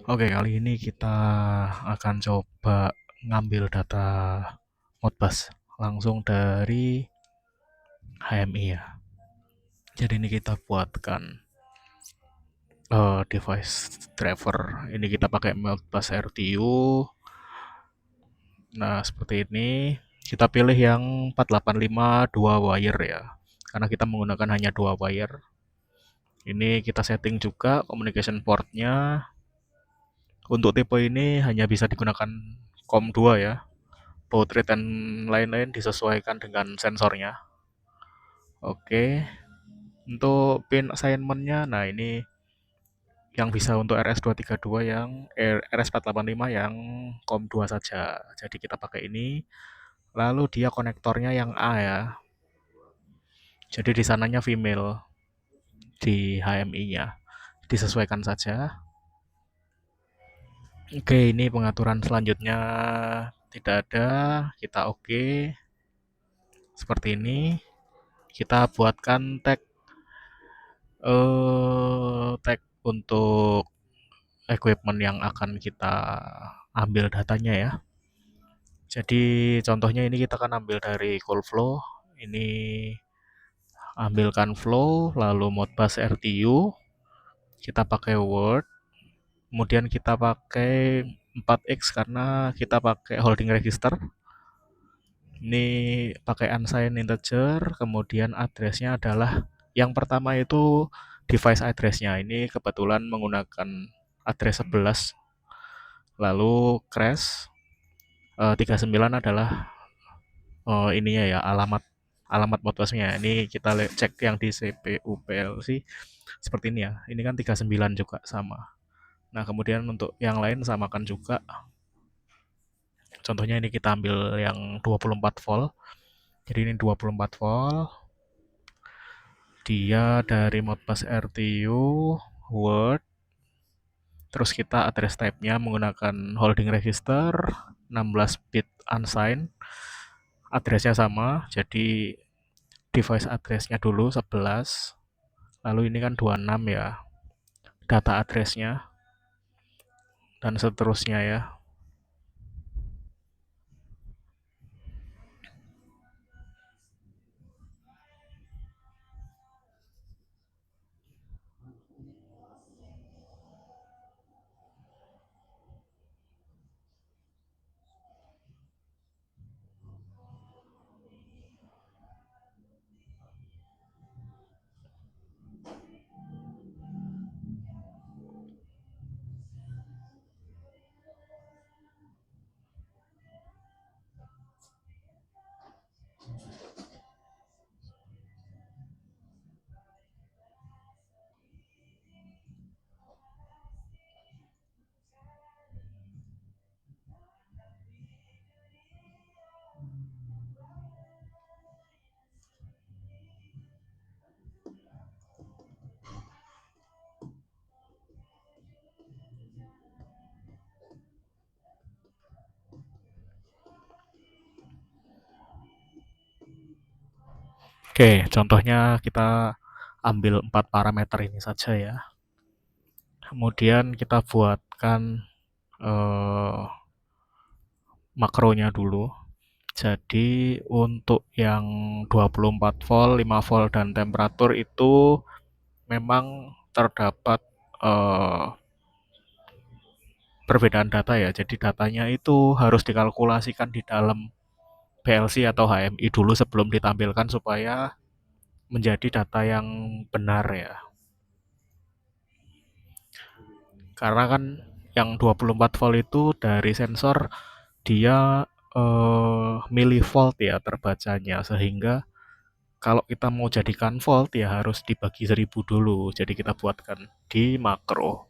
Oke, kali ini kita akan coba ngambil data Modbus langsung dari HMI ya. Jadi ini kita buatkan device driver. Ini kita pakai Modbus RTU. Nah, seperti ini. Kita pilih yang 485 2 wire ya. Karena kita menggunakan hanya 2 wire. Ini kita setting juga communication portnya. Untuk tipe ini hanya bisa digunakan COM2 ya. Baud rate dan lain-lain disesuaikan dengan sensornya. Oke, untuk pin assignment-nya, nah ini yang bisa untuk RS232 yang RS485 yang COM2 saja. Jadi kita pakai ini. Lalu dia konektornya yang A ya. Jadi di sananya female di HMI-nya. Disesuaikan saja. Oke, ini pengaturan selanjutnya tidak ada. Kita oke. Seperti ini. Kita buatkan tag untuk equipment yang akan kita ambil datanya ya. Jadi contohnya ini kita akan ambil dari Coolflow. Ini ambilkan flow, lalu Modbus RTU. Kita pakai Word. Kemudian kita pakai 4X karena kita pakai holding register. Ini pakai unsigned integer, kemudian addressnya adalah yang pertama itu device addressnya. Ini kebetulan menggunakan address 11. Lalu crash 39 adalah ininya ya alamat alamat modbusnya. Ini kita cek yang di CPU PLC seperti ini ya. Ini kan 39 juga sama. Nah, kemudian untuk yang lain samakan juga. Contohnya ini kita ambil yang 24 volt. Jadi ini 24 volt. Dia dari Modbus RTU Word. Terus kita address type-nya menggunakan holding register 16 bit unsigned. Addressnya sama, jadi device address-nya dulu 11. Lalu ini kan 26 ya. Data address-nya dan seterusnya ya. Oke, contohnya kita ambil 4 parameter ini saja ya. Kemudian kita buatkan eh, makronya dulu. Jadi untuk yang 24 volt, 5 volt dan temperatur itu memang terdapat eh, perbedaan data ya. Jadi datanya itu harus dikalkulasikan di dalam PLC atau HMI dulu sebelum ditampilkan supaya menjadi data yang benar ya. Karena kan yang 24 volt itu dari sensor dia milivolt ya terbacanya, sehingga kalau kita mau jadikan volt ya harus dibagi 1000 dulu. Jadi kita buatkan di makro.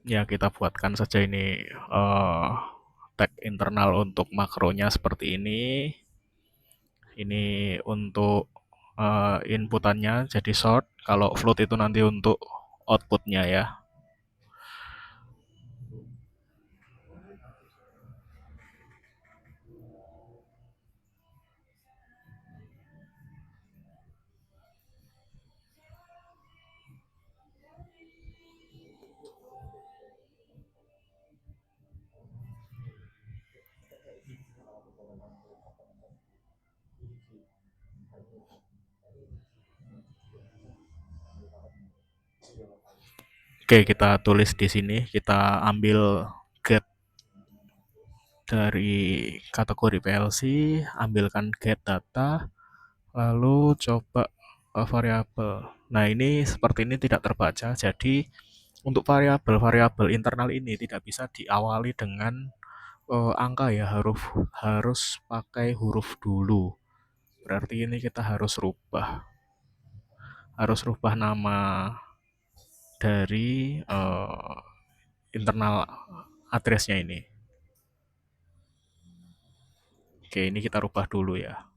Ya kita buatkan saja ini tag internal untuk makronya seperti ini. Ini untuk inputannya jadi short. Kalau float itu nanti untuk outputnya ya. Oke, kita tulis di sini, kita ambil get dari kategori PLC, ambilkan get data, lalu coba variabel. Nah, ini seperti ini tidak terbaca, jadi untuk variabel-variabel internal ini tidak bisa diawali dengan angka ya, harus pakai huruf dulu. Berarti ini kita harus rubah nama dari internal address-nya ini. Oke, ini kita rubah dulu ya.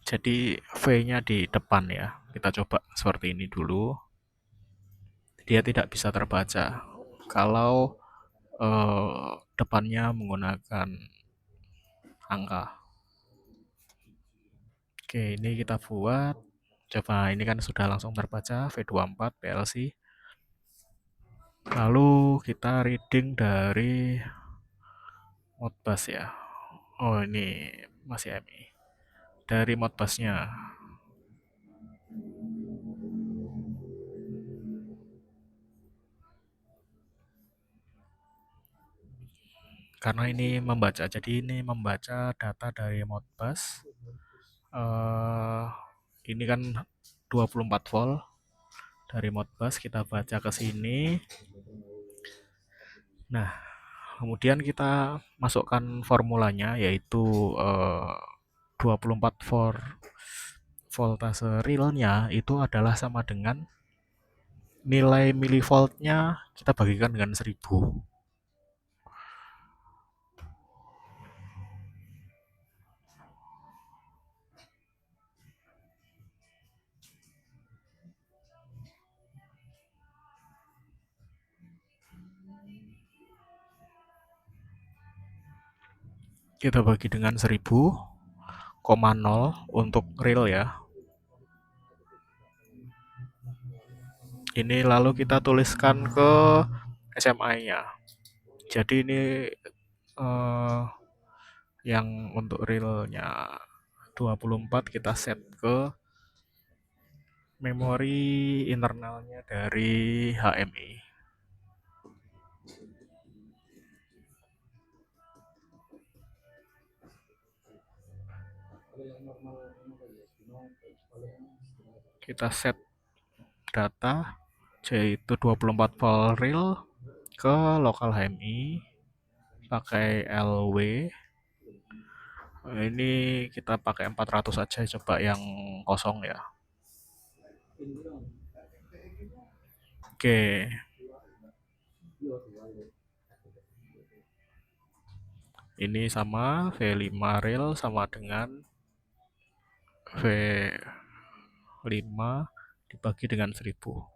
Jadi V-nya di depan ya. Kita coba seperti ini dulu. Dia tidak bisa terbaca kalau depannya menggunakan angka. Oke, ini kita buat. Coba ini kan sudah langsung terbaca V24 PLC. Lalu kita reading dari Modbus ya. Oh, ini masih MI. Dari Modbusnya. Karena ini membaca, jadi ini membaca data dari Modbus. eh ini kan 24 volt dari Modbus, kita baca ke sini. Nah, kemudian kita masukkan formulanya, yaitu 24 volt voltase realnya itu adalah sama dengan nilai milivoltnya kita bagikan dengan 1000. Kita bagi dengan 1000,0 untuk real ya. Ini lalu kita tuliskan ke SMI-nya. Jadi ini eh, yang untuk realnya 24 kita set ke memori internalnya dari HMI. Kita set data yaitu 24 volt real ke lokal HMI pakai LW. Ini kita pakai 400 aja, coba yang kosong ya. Oke, ini sama V5 real sama dengan V5 dibagi dengan 1000.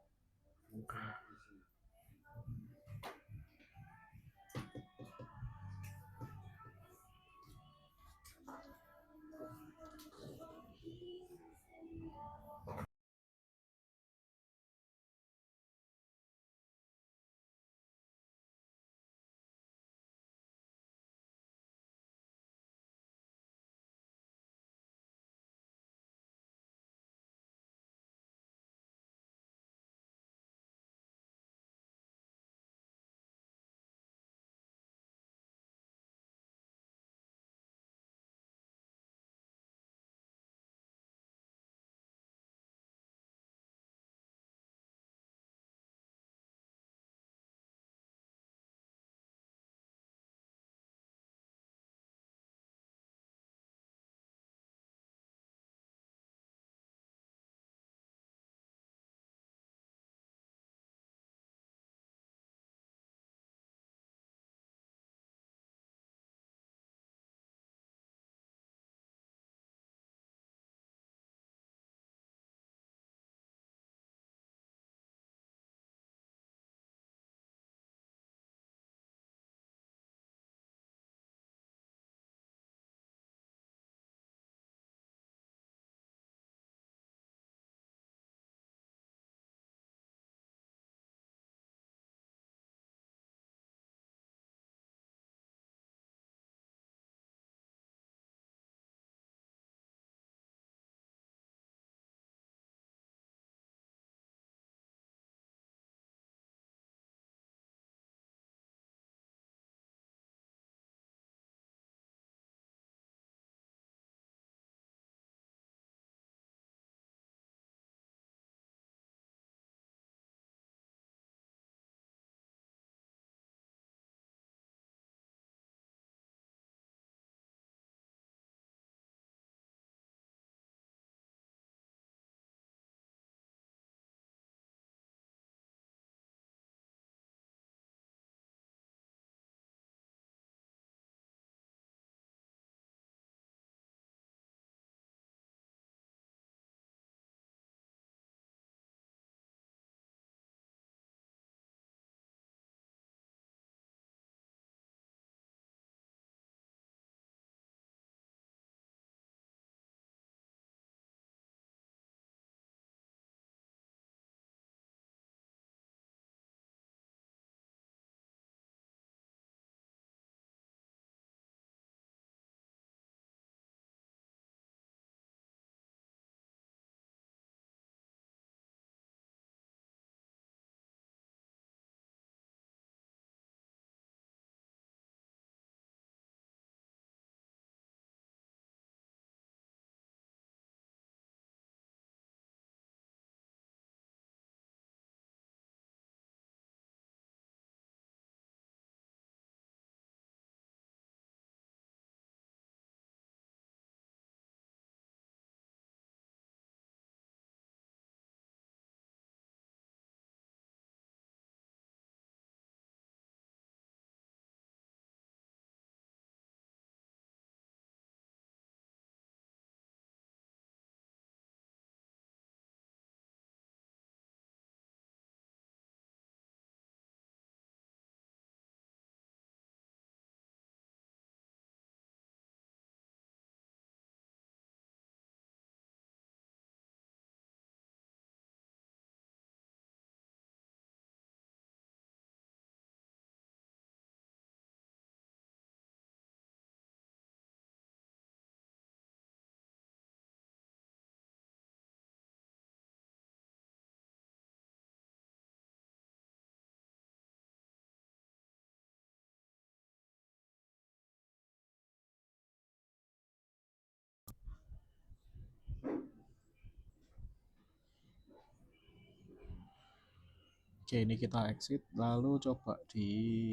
Oke, ini kita exit lalu coba di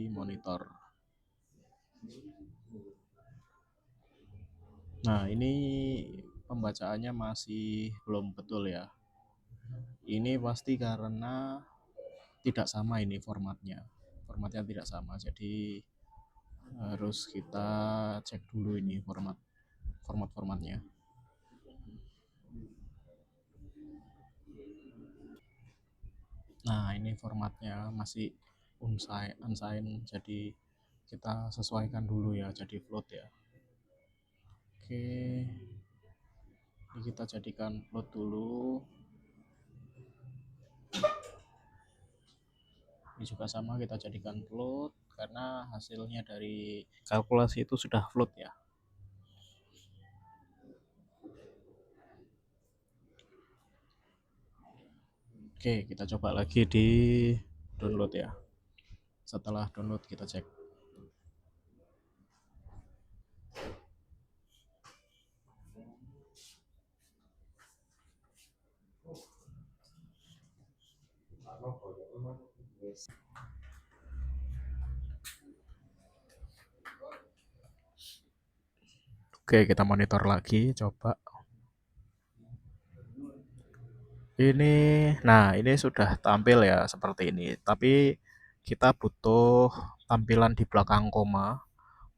monitor. Nah, ini pembacaannya masih belum betul ya. Ini pasti karena tidak sama ini formatnya. Formatnya tidak sama. Jadi harus kita cek dulu ini formatnya. Nah, ini formatnya masih unsigned, jadi kita sesuaikan dulu ya, jadi float ya. Oke, ini kita jadikan float dulu. Ini juga sama, kita jadikan float karena hasilnya dari kalkulasi itu sudah float ya. Oke, kita coba lagi di download ya. Setelah download kita cek. Oke, kita monitor lagi, coba. Ini sudah tampil ya seperti ini. Tapi kita butuh tampilan di belakang koma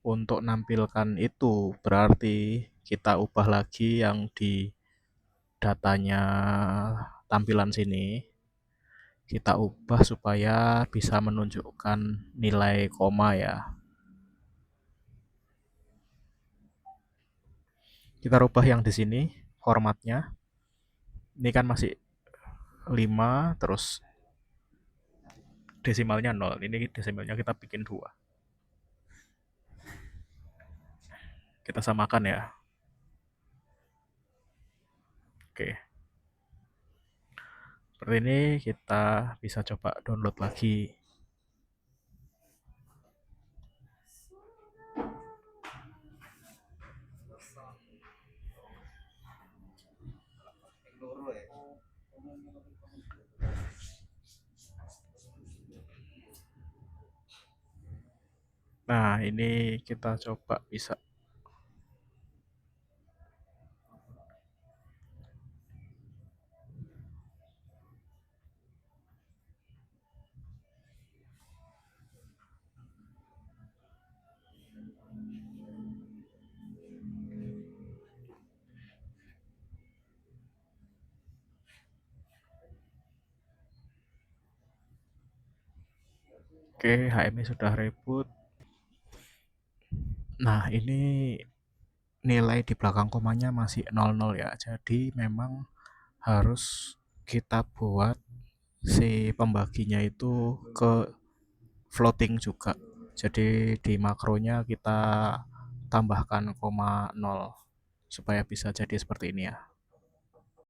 untuk nampilkan itu. Berarti kita ubah lagi yang di datanya tampilan sini. Kita ubah supaya bisa menunjukkan nilai koma ya. Kita rubah yang di sini formatnya. Ini kan masih 5 terus desimalnya 0. Ini desimalnya kita bikin 2. Kita samakan ya. Oke. Seperti ini kita bisa coba download lagi. Nah, ini kita coba bisa. Oke, HMI sudah reboot. Nah, ini nilai di belakang komanya masih 00 ya. Jadi memang harus kita buat si pembaginya itu ke floating juga. Jadi di makronya kita tambahkan koma 0 supaya bisa jadi seperti ini ya.